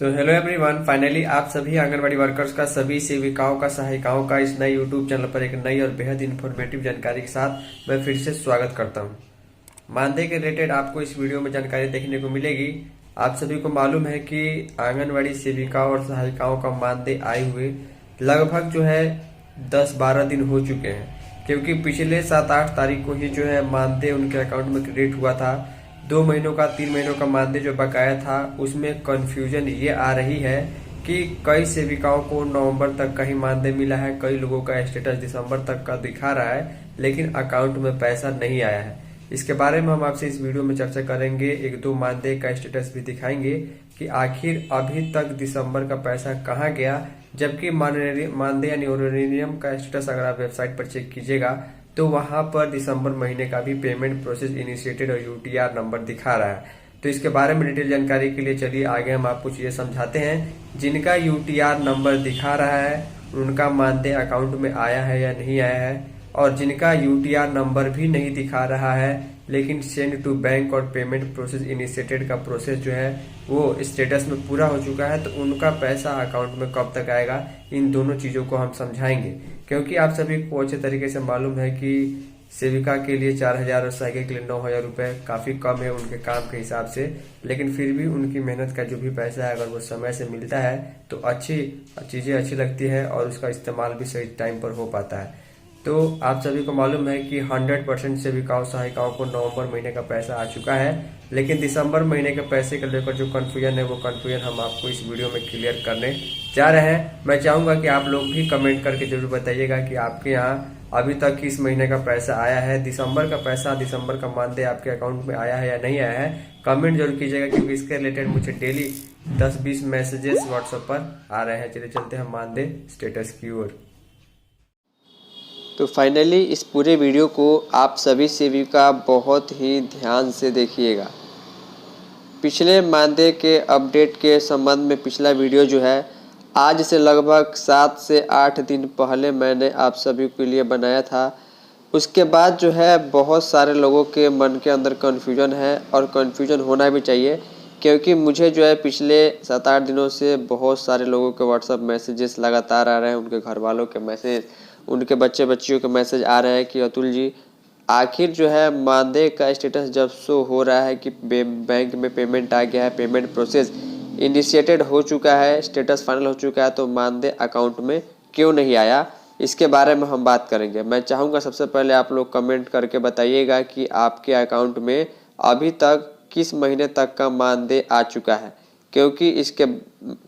So hello everyone, finally आप सभी anganwadi workers का, सभी सेविकाओं का, सहायिकाओं का इस नए यूट्यूब चैनल पर एक नई और बेहद इन्फॉर्मेटिव जानकारी के साथ मैं फिर से स्वागत करता हूं। मानदेय के रिलेटेड आपको इस वीडियो में जानकारी देखने को मिलेगी। आप सभी को मालूम है कि आंगनबाड़ी सेविकाओं और सहायिकाओं का मानदेय आए हुए लगभग 10-12 दिन हो चुके हैं, क्योंकि पिछले 7-8 तारीख को ही मानदेय उनके अकाउंट में क्रेडिट हुआ था। 2 महीनों का 3 महीनों का मानदेय जो बकाया था उसमें कंफ्यूजन ये आ रही है कि कई सेविकाओं को नवंबर तक का ही मानदेय मिला है, कई लोगों का स्टेटस दिसंबर तक का दिखा रहा है लेकिन अकाउंट में पैसा नहीं आया है। इसके बारे में हम आपसे इस वीडियो में चर्चा करेंगे। 1-2 मानदेय का स्टेटस भी दिखाएंगे कि आखिर अभी तक दिसंबर का पैसा कहाँ गया, जबकि मानदेय यानी ऑनरेरियम का स्टेटस अगर आप वेबसाइट पर चेक कीजिएगा तो वहां पर दिसंबर महीने का भी पेमेंट प्रोसेस इनिशिएटेड और यूटीआर नंबर दिखा रहा है। तो इसके बारे में डिटेल जानकारी के लिए चलिए आगे हम आपको चीजें समझाते हैं। जिनका यूटीआर नंबर दिखा रहा है उनका मानदेय अकाउंट में आया है या नहीं आया है, और जिनका यूटीआर नंबर भी नहीं दिखा रहा है लेकिन सेंड टू बैंक और पेमेंट प्रोसेस इनिशिएटेड का प्रोसेस वो स्टेटस में पूरा हो चुका है, तो उनका पैसा अकाउंट में कब तक आएगा, इन दोनों चीजों को हम समझाएंगे। क्योंकि आप सभी को अच्छे तरीके से मालूम है कि सेविका के लिए 4,000 और सहायिका के लिए 9,000 रुपए काफी कम है उनके काम के हिसाब से, लेकिन फिर भी उनकी मेहनत का जो भी पैसा है अगर वो समय से मिलता है तो अच्छी चीजें अच्छी लगती है और उसका इस्तेमाल भी सही टाइम पर हो पाता है। तो आप सभी को मालूम है कि 100% सेविकाओं सहायिकाओं को नवंबर महीने का पैसा आ चुका है, लेकिन दिसंबर महीने के पैसे को लेकर जो कंफ्यूजन है वो कंफ्यूजन हम आपको इस वीडियो में क्लियर करने जा रहे हैं। मैं चाहूंगा कि आप लोग भी कमेंट करके जरूर बताइएगा कि आपके यहाँ अभी तक किस महीने का पैसा आया है, दिसंबर का पैसा, दिसंबर का मानदेय आपके अकाउंट में आया है या नहीं आया है। कमेंट जरूर कीजिएगा क्योंकि इसके रिलेटेड मुझे डेली 10-20 मैसेजेस व्हाट्सएप पर आ रहे हैं। चलिए चलते हैं मानदेय स्टेटस की ओर। तो फाइनली इस पूरे वीडियो को आप सभी सेविका बहुत ही ध्यान से देखिएगा। पिछले मानदेय के अपडेट के संबंध में पिछला वीडियो आज से लगभग 7 से 8 दिन पहले मैंने आप सभी के लिए बनाया था। उसके बाद बहुत सारे लोगों के मन के अंदर कन्फ्यूजन है और कन्फ्यूजन होना भी चाहिए, क्योंकि मुझे पिछले 7-8 दिनों से बहुत सारे लोगों के व्हाट्सएप मैसेजेस लगातार आ रहे हैं, उनके घर वालों के मैसेज, उनके बच्चे बच्चियों के मैसेज आ रहे हैं कि अतुल जी आखिर मानदेय का स्टेटस जब शो हो रहा है कि बैंक में पेमेंट आ गया है, पेमेंट प्रोसेस इनिशिएटेड हो चुका है, स्टेटस फाइनल हो चुका है, तो मानदेय अकाउंट में क्यों नहीं आया, इसके बारे में हम बात करेंगे। मैं चाहूँगा सबसे पहले आप लोग कमेंट करके बताइएगा कि आपके अकाउंट में अभी तक किस महीने तक का मानदेय आ चुका है, क्योंकि इसके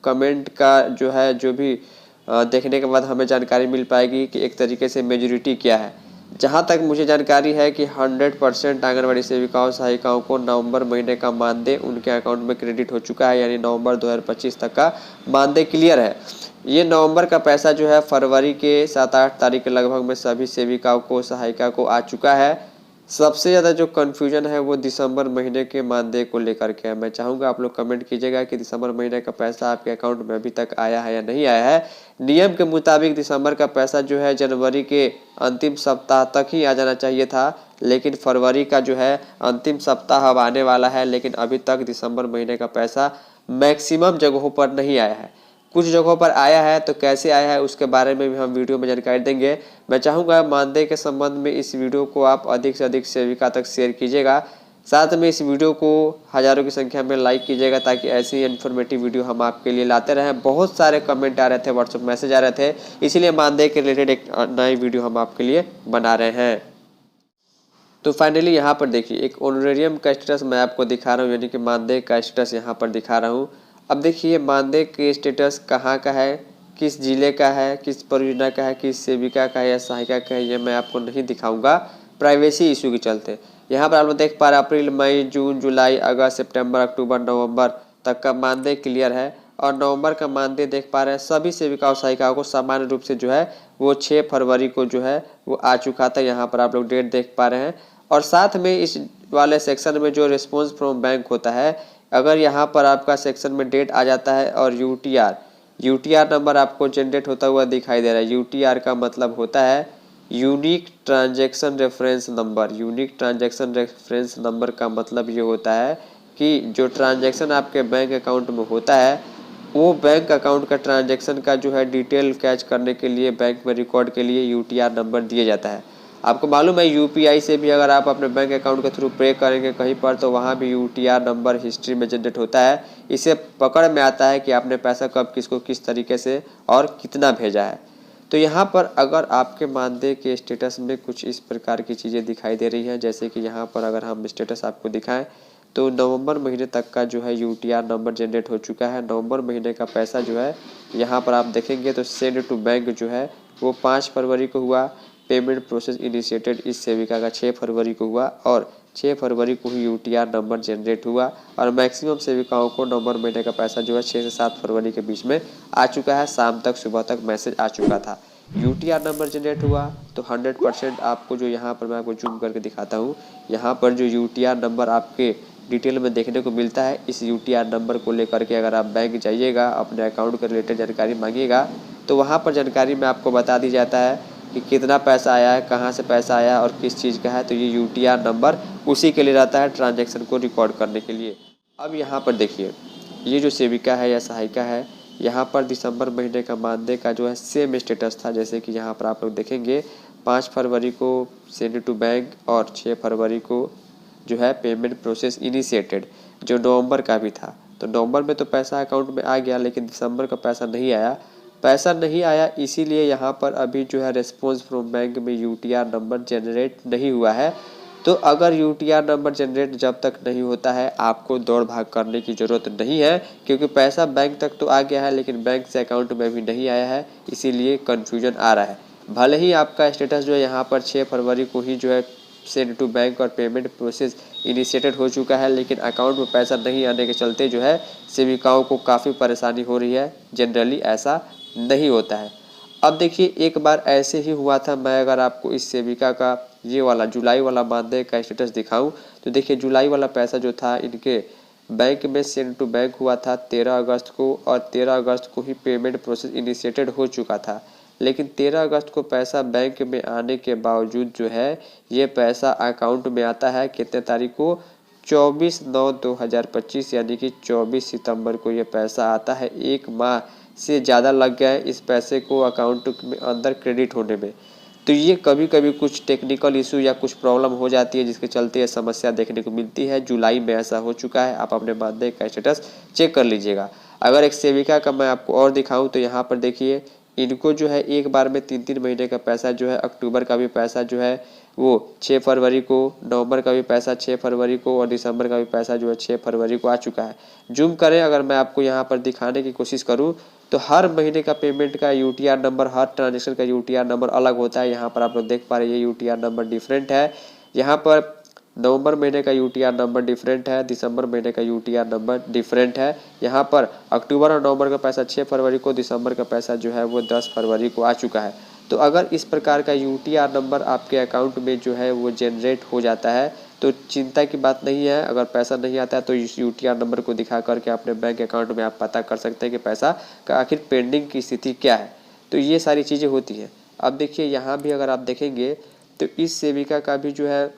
कमेंट का जो भी देखने के बाद हमें जानकारी मिल पाएगी कि एक तरीके से मेजॉरिटी क्या है। जहां तक मुझे जानकारी है कि 100% आंगनबाड़ी सेविकाओं सहायिकाओं को नवंबर महीने का मानदेय उनके अकाउंट में क्रेडिट हो चुका है, यानी नवंबर 2025 तक का मानदेय क्लियर है। ये नवंबर का पैसा फरवरी के 7-8 तारीख के लगभग में सभी सेविकाओं को, सहायिका को आ चुका है। सबसे ज़्यादा जो कन्फ्यूजन है वो दिसंबर महीने के मानदेय को लेकर के है। मैं चाहूँगा आप लोग कमेंट कीजिएगा कि दिसंबर महीने का पैसा आपके अकाउंट में अभी तक आया है या नहीं आया है। नियम के मुताबिक दिसंबर का पैसा जनवरी के अंतिम सप्ताह तक ही आ जाना चाहिए था, लेकिन फरवरी का अंतिम सप्ताह अब आने वाला है, लेकिन अभी तक दिसंबर महीने का पैसा मैक्सिमम जगहों पर नहीं आया है। कुछ जगहों पर आया है, तो कैसे आया है उसके बारे में भी हम वीडियो में जानकारी देंगे। मैं चाहूँगा मानदेय के संबंध में इस वीडियो को आप अधिक से अधिक सेविका तक शेयर कीजिएगा, साथ में इस वीडियो को हज़ारों की संख्या में लाइक कीजिएगा, ताकि ऐसी इन्फॉर्मेटिव वीडियो हम आपके लिए लाते रहें। बहुत सारे कमेंट आ रहे थे, व्हाट्सएप मैसेज आ रहे थे, इसीलिए मानदेय के रिलेटेड एक नई वीडियो हम आपके लिए बना रहे हैं। तो फाइनली यहाँ पर देखिए, एक ऑनरेरियम का स्टेटस मैं आपको दिखा रहा हूँ, यानी कि मानदेय का स्टेटस यहाँ पर दिखा रहा हूँ। अब देखिए मानदेय के स्टेटस कहाँ का है, किस जिले का है, किस परियोजना का है, किस सेविका का है या सहायिका का है, ये मैं आपको नहीं दिखाऊंगा प्राइवेसी इशू के चलते। यहाँ पर आप लोग देख पा रहे हैं अप्रैल, मई, जून, जुलाई, अगस्त, सितंबर, अक्टूबर, नवंबर तक का मानदेय क्लियर है, और नवंबर का मानदेय देख पा रहे हैं सभी सेविकाओं सहायिकाओं को सामान्य रूप से वो 6 फरवरी को वो आ चुका था। यहाँ पर आप लोग डेट देख पा रहे हैं, और साथ में इस वाले सेक्शन में जो रिस्पॉन्स फ्रॉम बैंक होता है, अगर यहाँ पर आपका सेक्शन में डेट आ जाता है और यूटीआर नंबर आपको जनरेट होता हुआ दिखाई दे रहा है। यूटीआर का मतलब होता है unique transaction reference number. Unique transaction reference number का मतलब ये होता है कि जो ट्रांजैक्शन आपके बैंक अकाउंट में होता है वो बैंक अकाउंट का ट्रांजैक्शन का जो है डिटेल कैच करने के लिए बैंक में रिकॉर्ड के लिए यूटीआर नंबर दिया जाता है। आपको मालूम है यूपीआई से भी अगर आप अपने बैंक अकाउंट के थ्रू पे करेंगे कहीं पर तो वहाँ भी यूटीआर नंबर हिस्ट्री में जनरेट होता है। इससे पकड़ में आता है कि आपने पैसा कब किसको किस तरीके से और कितना भेजा है। तो यहाँ पर अगर आपके मानदेय के स्टेटस में कुछ इस प्रकार की चीज़ें दिखाई दे रही हैं, जैसे कि यहाँ पर अगर हम स्टेटस आपको दिखाएं तो नवंबर महीने तक का जो है यूटीआर नंबर जनरेट हो चुका है। नवंबर महीने का पैसा जो है यहाँ पर आप देखेंगे तो सेंड टू बैंक जो है वो 5 फरवरी को हुआ। पेमेंट प्रोसेस इनिशिएटेड इस सेविका का 6 फरवरी को हुआ और 6 फरवरी को ही यूटीआर नंबर जनरेट हुआ। और मैक्सिमम सेविकाओं को नवंबर महीने का पैसा जो है 6 से 7 फरवरी के बीच में आ चुका है। शाम तक सुबह तक मैसेज आ चुका था। यूटीआर नंबर जनरेट हुआ तो 100% आपको जो यहाँ पर मैं आपको जूम करके दिखाता हूँ, यहाँ पर जो यूटीआर नंबर आपके डिटेल में देखने को मिलता है। इस यूटीआर नंबर को लेकर के अगर आप बैंक जाइएगा, अपने अकाउंट के रिलेटेड जानकारी मांगिएगा तो वहाँ पर जानकारी में आपको बता दी जाता है कि कितना पैसा आया है, कहाँ से पैसा आया और किस चीज़ का है। तो ये यूटीआर नंबर उसी के लिए रहता है, ट्रांजैक्शन को रिकॉर्ड करने के लिए। अब यहाँ पर देखिए, ये जो सेविका है या सहायिका है, यहाँ पर दिसंबर महीने का मानदेय का जो है सेम स्टेटस था। जैसे कि यहाँ पर आप लोग देखेंगे 5 फरवरी को सेंड टू बैंक और 6 फरवरी को जो है पेमेंट प्रोसेस इनिशिएटेड, जो नवंबर का भी था। तो नवंबर में तो पैसा अकाउंट में आ गया, लेकिन दिसंबर का पैसा नहीं आया। पैसा नहीं आया इसीलिए यहाँ पर अभी जो है रिस्पॉन्स फ्रॉम बैंक में यूटीआर नंबर जनरेट नहीं हुआ है। तो अगर यूटीआर नंबर जनरेट जब तक नहीं होता है आपको दौड़ भाग करने की ज़रूरत नहीं है, क्योंकि पैसा बैंक तक तो आ गया है लेकिन बैंक से अकाउंट में भी नहीं आया है, इसीलिए कन्फ्यूजन आ रहा है। भले ही आपका स्टेटस जो है यहाँ पर 6 फरवरी को ही जो है सेंड टू बैंक और पेमेंट प्रोसेस इनिशिएटेड हो चुका है, लेकिन अकाउंट में पैसा नहीं आने के चलते जो है सेविकाओं को काफ़ी परेशानी हो रही है। जनरली ऐसा नहीं होता है। अब देखिए, एक बार ऐसे ही हुआ था। मैं अगर आपको इस सेविका का ये वाला जुलाई वाला मानदेय का स्टेटस दिखाऊं तो देखिए, जुलाई वाला पैसा जो था इनके बैंक में सेंड टू बैंक हुआ था 13 अगस्त को और 13 अगस्त को ही पेमेंट प्रोसेस इनिशिएटेड हो चुका था। लेकिन 13 अगस्त को पैसा बैंक में आने के बावजूद जो है ये पैसा अकाउंट में आता है कितने तारीख को, 24/9/2025 यानी कि 24 सितंबर को ये पैसा आता है। 1 माह से ज़्यादा लग गया है इस पैसे को अकाउंट में अंदर क्रेडिट होने में। तो ये कभी कभी कुछ टेक्निकल इशू या कुछ प्रॉब्लम हो जाती है जिसके चलते ये समस्या देखने को मिलती है। जुलाई में ऐसा हो चुका है। आप अपने मानदेय का स्टेटस चेक कर लीजिएगा। अगर एक सेविका का मैं आपको और दिखाऊं तो यहाँ पर देखिए, इनको जो है एक बार में 3-3 महीने का पैसा जो है, अक्टूबर का भी पैसा जो है वो 6 फरवरी को, नवंबर का भी पैसा 6 फरवरी को और दिसंबर का भी पैसा जो है 6 फरवरी को आ चुका है। जूम करें अगर मैं आपको यहाँ पर दिखाने की कोशिश करूँ तो हर महीने का पेमेंट का यूटीआर नंबर, हर ट्रांजेक्शन का यूटीआर नंबर अलग होता है। यहाँ पर आप लोग देख पा रहे हैं ये यूटीआर नंबर डिफरेंट है। यहाँ पर नवंबर महीने का यूटीआर नंबर डिफरेंट है, दिसंबर महीने का यूटीआर नंबर डिफरेंट है। यहाँ पर अक्टूबर और नवंबर का पैसा 6 फरवरी को, दिसंबर का पैसा जो है वो 10 फरवरी को आ चुका है। तो अगर इस प्रकार का यूटीआर नंबर आपके अकाउंट में जो है वो जनरेट हो जाता है तो चिंता की बात नहीं है। अगर पैसा नहीं आता है तो इस यूटीआर नंबर को दिखा करके अपने बैंक अकाउंट में आप पता कर सकते हैं कि पैसा का आखिर पेंडिंग की स्थिति क्या है। तो ये सारी चीज़ें होती हैं। अब देखिए, यहाँ भी अगर आप देखेंगे तो इस सेविका का भी जो है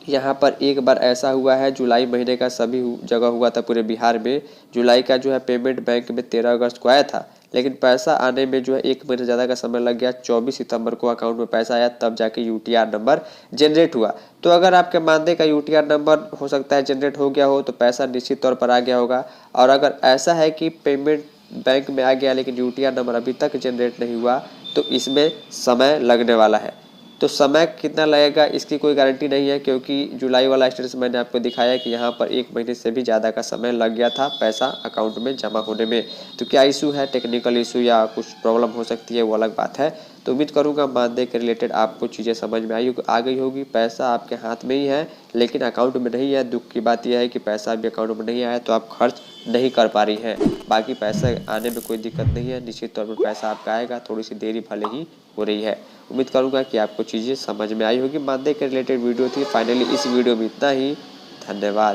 यहाँ पर एक बार ऐसा हुआ है, जुलाई महीने का सभी जगह हुआ था पूरे बिहार में। जुलाई का जो है पेमेंट बैंक में 13 अगस्त को आया था, लेकिन पैसा आने में जो है 1 महीने ज़्यादा का समय लग गया। 24 सितंबर को अकाउंट में पैसा आया, तब जाके यूटीआर नंबर जनरेट हुआ। तो अगर आपके मानदेय का यूटीआर नंबर हो सकता है जनरेट हो गया हो तो पैसा निश्चित तौर पर आ गया होगा। और अगर ऐसा है कि पेमेंट बैंक में आ गया लेकिन यूटीआर नंबर अभी तक जनरेट नहीं हुआ तो इसमें समय लगने वाला है। तो समय कितना लगेगा इसकी कोई गारंटी नहीं है, क्योंकि जुलाई वाला स्टेटस मैंने आपको दिखाया कि यहाँ पर 1 महीने से भी ज़्यादा का समय लग गया था पैसा अकाउंट में जमा होने में। तो क्या इशू है, टेक्निकल इशू या कुछ प्रॉब्लम हो सकती है, वो अलग बात है। तो उम्मीद करूँगा मानदेय के रिलेटेड आपको चीज़ें समझ में आ गई होगी। पैसा आपके हाथ में ही है लेकिन अकाउंट में नहीं है। दुख की बात यह है कि पैसा भी अकाउंट में नहीं आया तो आप खर्च नहीं कर पा रही हैं। बाकी पैसा आने में कोई दिक्कत नहीं है, निश्चित तौर पर पैसा आपका आएगा। थोड़ी सी देरी भले ही हो रही है। उम्मीद करूँगा कि आपको चीज़ें समझ में आई होगी। मानदेय के रिलेटेड वीडियो थी। फाइनली इस वीडियो में इतना ही। धन्यवाद।